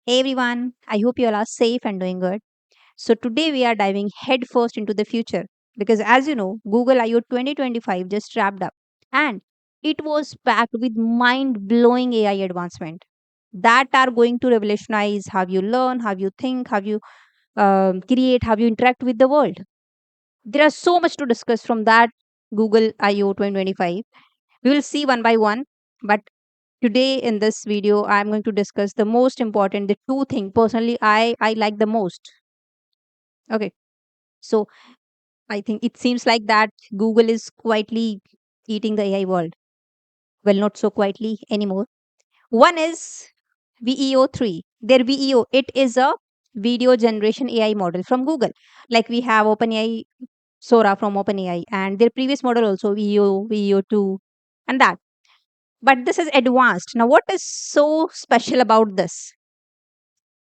Hey everyone, I hope you all are safe and doing good. So today we are diving headfirst into the future because as you know, Google I/O 2025 just wrapped up and it was packed with mind-blowing AI advancement that are going to revolutionize how you learn, how you think, how you create, how you interact with the world. There are so much to discuss from that Google I/O 2025. We will see one by one, but today in this video I'm going to discuss the most important, the two thing personally I like the most. Okay, so I think it seems like that Google is quietly eating the AI world. Well, not so quietly anymore. One is VEO3. Their VEO, it is a video generation AI model from Google. Like we have OpenAI Sora from OpenAI and their previous model also VEO, VEO2 and that. But this is advanced. Now what is so special about this?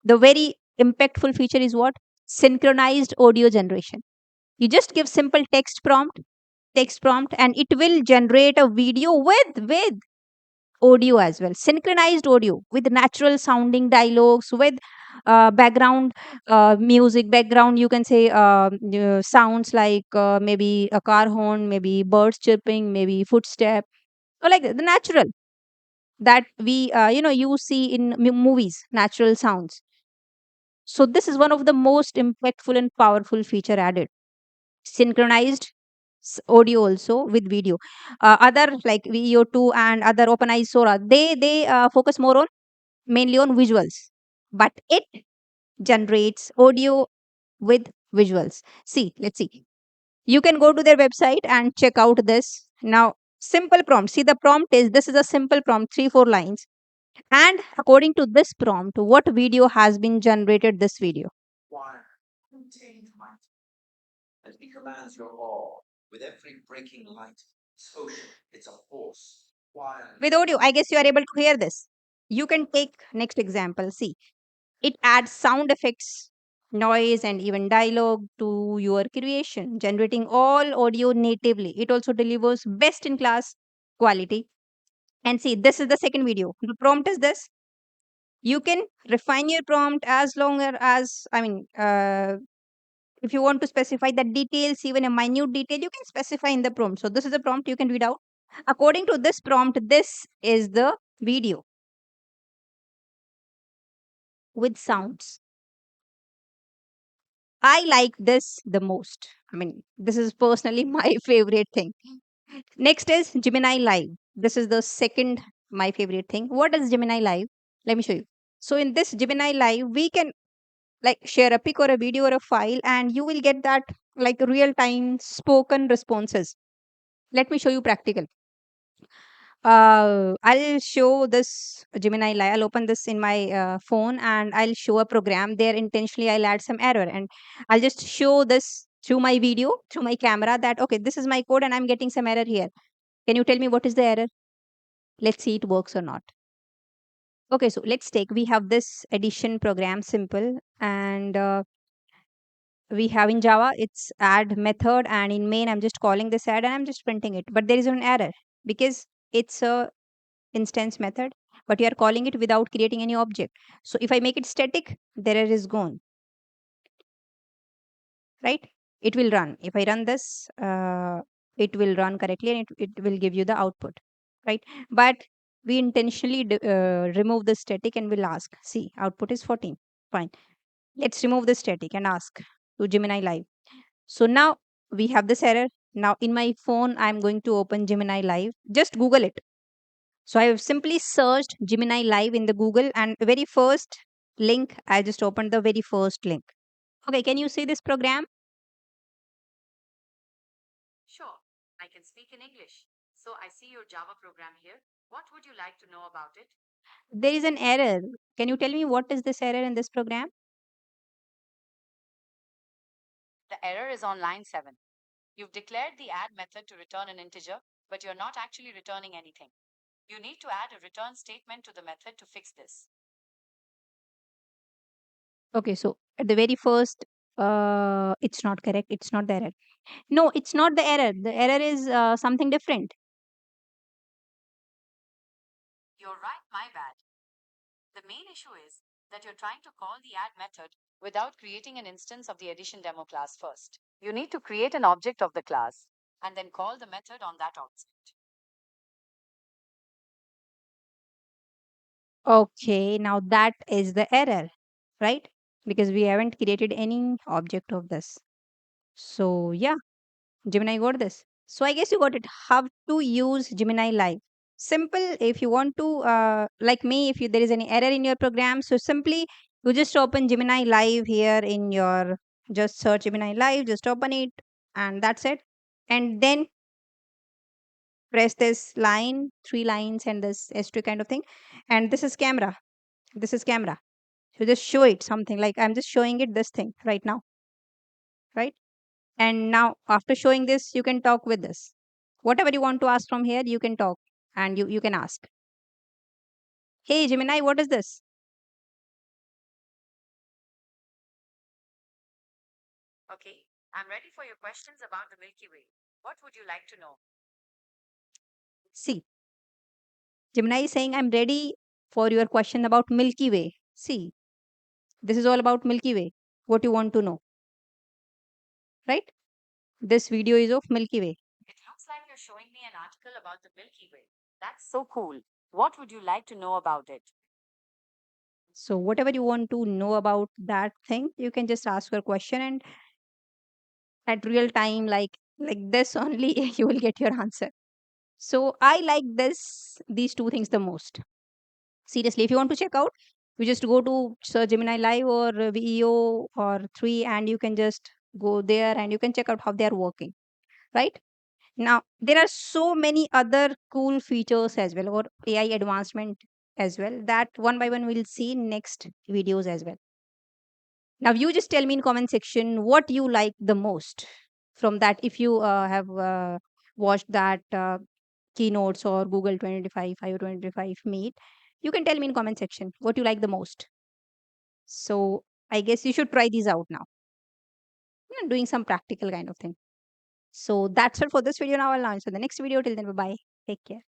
The very impactful feature is what? Synchronized audio generation. You just give simple text prompt and it will generate a video with audio as well, synchronized audio with natural sounding dialogues, with background music, background you can say sounds like maybe a car horn, maybe birds chirping, maybe footstep, or like the natural that we you see in movies, natural sounds. So this is one of the most impactful and powerful feature added. Synchronized audio also with video. Other like VEO2 and other OpenAI Sora, they focus more on mainly on visuals, but it generates audio with visuals. See, let's see. You can go to their website and check out this. Now, simple prompt. See, the prompt is this is a simple prompt, 3 4 lines. And according to this prompt, what video has been generated? This video with audio. I guess you are able to hear this. You can take next example. See, it adds sound effects, noise, and even dialogue to your creation, generating all audio natively. It also delivers best in class quality. And see, this is the second video. The prompt is this. You can refine your prompt as long as, if you want to specify the details, even a minute detail, you can specify in the prompt. So, this is the prompt you can read out. According to this prompt, this is the video with sounds. I like this the most. I mean, this is personally my favorite thing. Next is Gemini Live. This is the second my favorite thing. What is Gemini Live? Let me show you. So in this Gemini Live, we can like share a pic or a video or a file and you will get that like real time spoken responses. Let me show you practical. I'll show this Gemini Live. I'll open this in my phone and I'll show a program. There intentionally I'll add some error and I'll just show this through my video, through my camera that okay, this is my code and I'm getting some error here. Can you tell me what is the error? Let's see it works or not. Okay, so let's take we have this addition program simple and we have in Java it's add method and in main I'm just calling this add and I'm just printing it. But there is an error because it's a instance method, but you are calling it without creating any object. So if I make it static, the error is gone, right? It will run. If I run this, it will run correctly and it will give you the output, right? But we intentionally remove the static and will ask, see, output is 14. Fine. Let's remove the static and ask to Gemini Live. So now we have this error. Now in my phone, I'm going to open Gemini Live. Just Google it. So I have simply searched Gemini Live in the Google and the very first link, I just opened the very first link. Okay, can you see this program? Sure, I can speak in English. So I see your Java program here. What would you like to know about it? There is an error. Can you tell me what is this error in this program? The error is on line 7. You've declared the add method to return an integer, but you're not actually returning anything. You need to add a return statement to the method to fix this. Okay, so at the very first, it's not correct. It's not the error. No, it's not the error. The error is something different. You're right, my bad. The main issue is that you're trying to call the add method without creating an instance of the addition demo class first. You need to create an object of the class and then call the method on that object. Okay, now that is the error, right? Because we haven't created any object of this. So yeah, Gemini got this. So I guess you got it. How to use Gemini Live. Simple. If you want to, like me, if there is any error in your program, so simply you just open Gemini Live here in your, just search Gemini Live, just open it, and that's it. And then press this line, three lines, and this S2 kind of thing. And this is camera. This is camera. So just show it something like I'm just showing it this thing right now, right? And now after showing this, you can talk with this. Whatever you want to ask from here, you can talk and you can ask. Hey Gemini, what is this? Okay, I'm ready for your questions about the Milky Way. What would you like to know? See, Gemini is saying I'm ready for your question about Milky Way. See, this is all about Milky Way. What you want to know, right? This video is of Milky Way. It looks like you're showing me an article about the Milky Way. That's so cool. What would you like to know about it? So whatever you want to know about that thing, you can just ask your question and at real time, like this only, you will get your answer. So I like these two things the most. Seriously, if you want to check out, you just go to search Gemini Live or VEO or 3, and you can just go there and you can check out how they are working, right? Now, there are so many other cool features as well, or AI advancement as well, that one by one we'll see in next videos as well. Now, you just tell me in comment section what you like the most from that. If you have watched that keynotes or Google 2025, IO 2025 meet, you can tell me in comment section what you like the most. So I guess you should try these out now. Doing some practical kind of thing. So that's it for this video. Now I'll answer the next video. Till then, bye bye. Take care.